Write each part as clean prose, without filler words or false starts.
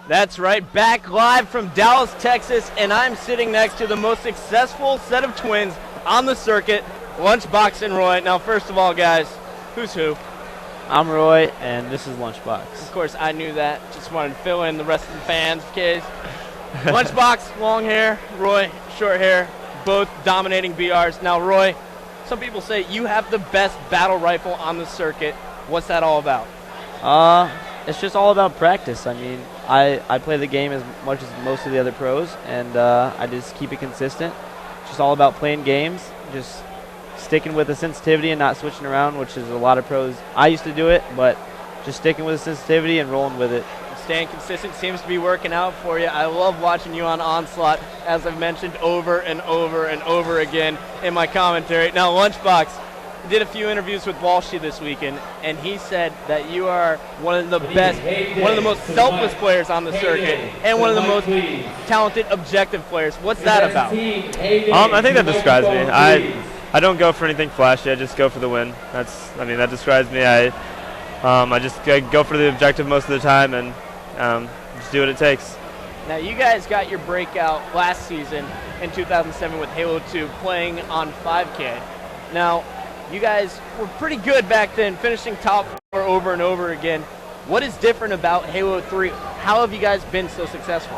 That's right, back live from Dallas, Texas, and I'm sitting next to the most successful set of twins on the circuit, Lunchbox and Roy. Now, first of all, guys, who's who? I'm Roy, and this is Lunchbox. Of course, I knew that. Just wanted to fill in the rest of the fans' case. Lunchbox, long hair. Roy, short hair. Both dominating BRs. Now, Roy, some people say you have the best battle rifle on the circuit. What's that all about? It's just all about practice. I mean, I play the game as much as most of the other pros, and I just keep it consistent. It's just all about playing games, just sticking with the sensitivity and not switching around, which is a lot of pros. I used to do it, but just sticking with the sensitivity and rolling with it. Staying consistent seems to be working out for you. I love watching you on Onslaught, as I've mentioned over and over and over again in my commentary. Now, Lunchbox, I did a few interviews with Walshy this weekend, and he said that you are one of the best, one of the most selfless players on the circuit, and one of the most talented, objective players. What's that about? I think that describes me. I don't go for anything flashy. I just go for the win. That describes me. I just go for the objective most of the time and just do what it takes. Now, you guys got your breakout last season in 2007 with Halo 2, playing on 5K. Now, you guys were pretty good back then, finishing top 4 over and over again. What is different about Halo 3? How have you guys been so successful?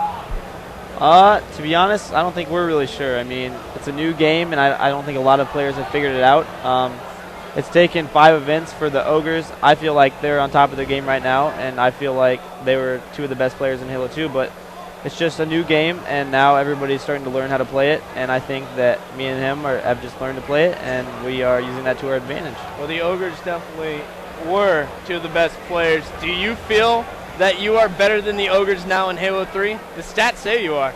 To be honest, I don't think we're really sure. I mean, it's a new game, and I don't think a lot of players have figured it out. It's taken 5 events for the Ogres. I feel like they're on top of their game right now, and I feel like they were 2 of the best players in Halo 2, but it's just a new game, and now everybody's starting to learn how to play it, and I think that me and him have just learned to play it, and we are using that to our advantage. Well, the Ogres definitely were 2 of the best players. Do you feel that you are better than the Ogres now in Halo 3? The stats say you are.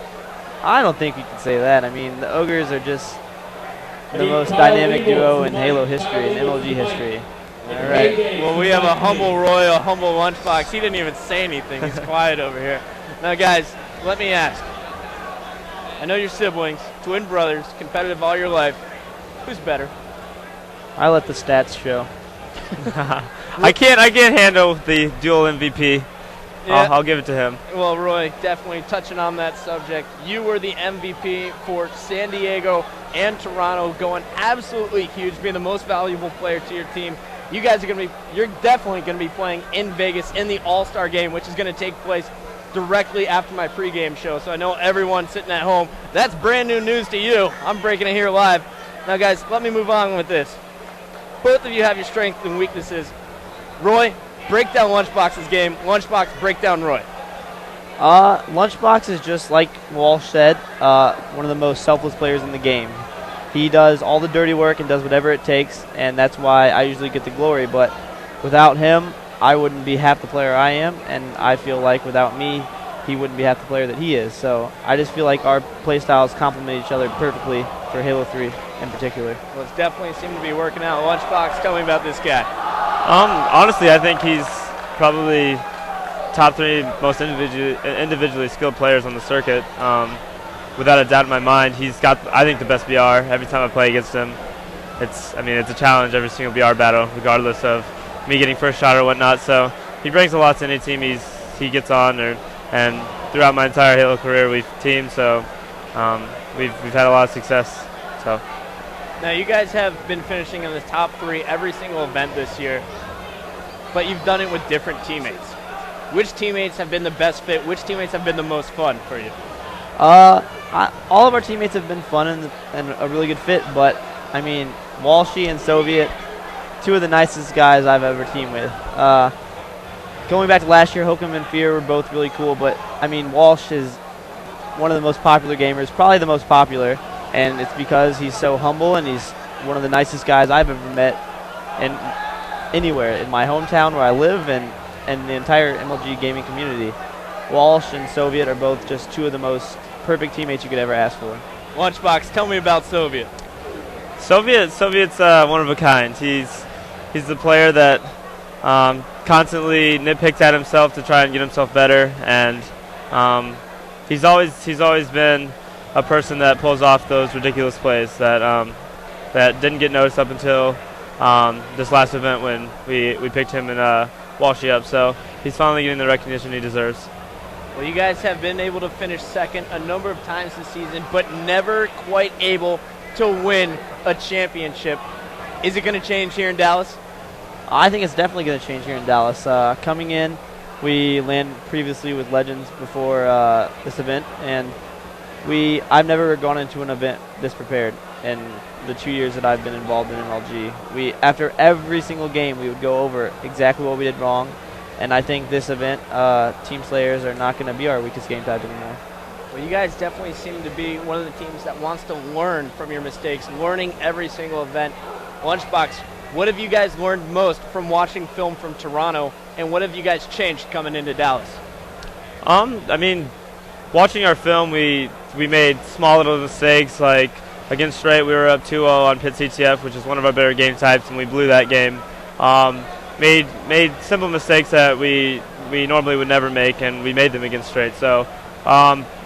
I don't think we can say that. I mean, the Ogres are just the most dynamic duo in Halo history, in MLG history. All right. Well, we have a humble Roy, a humble Lunchbox. He didn't even say anything. He's quiet over here. Now, guys, let me ask. I know your siblings, twin brothers, competitive all your life. Who's better? I let the stats show. I can't handle the dual MVP. Yeah. I'll give it to him. Well, Roy, definitely touching on that subject. You were the MVP for San Diego and Toronto, going absolutely huge, being the most valuable player to your team. You guys are you're definitely going to be playing in Vegas in the All-Star game, which is going to take place directly after my pregame show. So I know everyone sitting at home, that's brand new news to you. I'm breaking it here live. Now, guys, let me move on with this. Both of you have your strengths and weaknesses. Roy, break down Lunchbox's game. Lunchbox, break down Roy. Lunchbox is just like Walsh said, one of the most selfless players in the game. He does all the dirty work and does whatever it takes, and that's why I usually get the glory. But without him, I wouldn't be half the player I am, and I feel like without me, he wouldn't be half the player that he is. So I just feel like our play styles complement each other perfectly for Halo 3 in particular. Well, it's definitely seemed to be working out. Lunchbox, tell me about this guy. Honestly, I think he's probably top 3 most individually skilled players on the circuit. Without a doubt in my mind, he's got, I think, the best BR. Every time I play against him, it's a challenge every single BR battle, regardless of me getting first shot or whatnot. So he brings a lot to any team he gets on, and throughout my entire Halo career, we've teamed. So we've had a lot of success. So. Now, you guys have been finishing in the top 3 every single event this year, but you've done it with different teammates. Which teammates have been the best fit? Which teammates have been the most fun for you? All of our teammates have been fun and a really good fit, but, I mean, Walshy and Soviet, 2 of the nicest guys I've ever teamed with. Going back to last year, Hokum and Fear were both really cool, but, I mean, Walsh is one of the most popular gamers, probably the most popular, and it's because he's so humble and he's one of the nicest guys I've ever met anywhere in my hometown where I live and the entire MLG gaming community. Walsh and Soviet are both just 2 of the most perfect teammates you could ever ask for. Lunchbox, tell me about Soviet. Soviet's one of a kind. He's the player that constantly nitpicks at himself to try and get himself better, and he's always been a person that pulls off those ridiculous plays that didn't get noticed up until this last event when we picked him and Walshy up. So he's finally getting the recognition he deserves. Well, you guys have been able to finish second a number of times this season, but never quite able to win a championship. Is it going to change here in Dallas? I think it's definitely going to change here in Dallas. Coming in, we landed previously with Legends before this event, and I've never gone into an event this prepared in the 2 years that I've been involved in MLG. After every single game, we would go over exactly what we did wrong, and I think this event, Team Slayers are not going to be our weakest game type anymore. Well, you guys definitely seem to be one of the teams that wants to learn from your mistakes, learning every single event. Lunchbox, what have you guys learned most from watching film from Toronto, and what have you guys changed coming into Dallas? I mean, watching our film, we made small little mistakes. Like against Straight, we were up 2-0 on Pit CTF, which is one of our better game types, and we blew that game. Made simple mistakes that we normally would never make, and we made them against Straight. So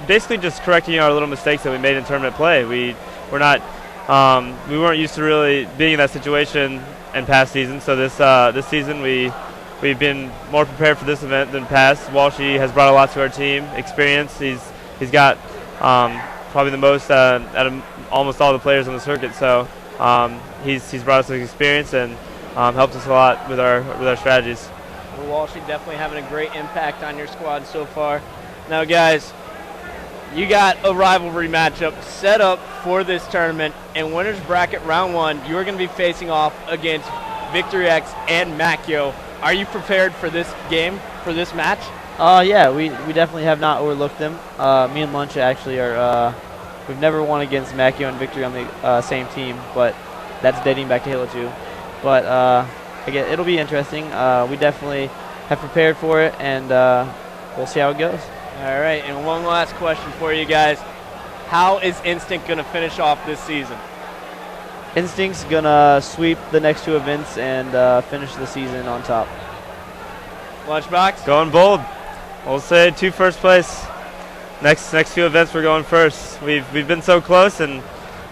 basically just correcting our little mistakes that we made in tournament play. We weren't used to really being in that situation in past seasons. So this season we've been more prepared for this event than past. Walshy has brought a lot to our team, experience. He's got probably the most out of almost all the players on the circuit. So he's brought us some experience and helped us a lot with our strategies. Well, Walshy definitely having a great impact on your squad so far. Now, guys, you got a rivalry matchup set up for this tournament. In winners bracket round 1, you are going to be facing off against Victory X and Macchio. Are you prepared for this game, for this match? Yeah, we definitely have not overlooked them. Me and Lunch actually are, we've never won against Macchio and Victory on the same team, but that's dating back to Halo 2. But again, it'll be interesting. We definitely have prepared for it, and we'll see how it goes. All right, and one last question for you guys. How is Instinct going to finish off this season? Instinct's going to sweep the next 2 events and finish the season on top. Lunchbox? Going bold. We'll say 2 first place. Next 2 events we're going first. We've been so close, and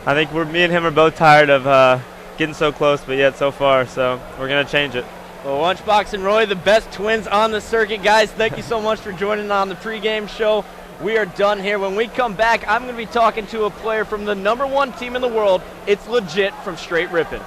I think me and him are both tired of getting so close, but yet so far. So we're gonna change it. Well, Lunchbox and Roy, the best twins on the circuit, guys. Thank you so much for joining on the pregame show. We are done here. When we come back, I'm going to be talking to a player from the #1 team in the world. It's legit from straight Rippin.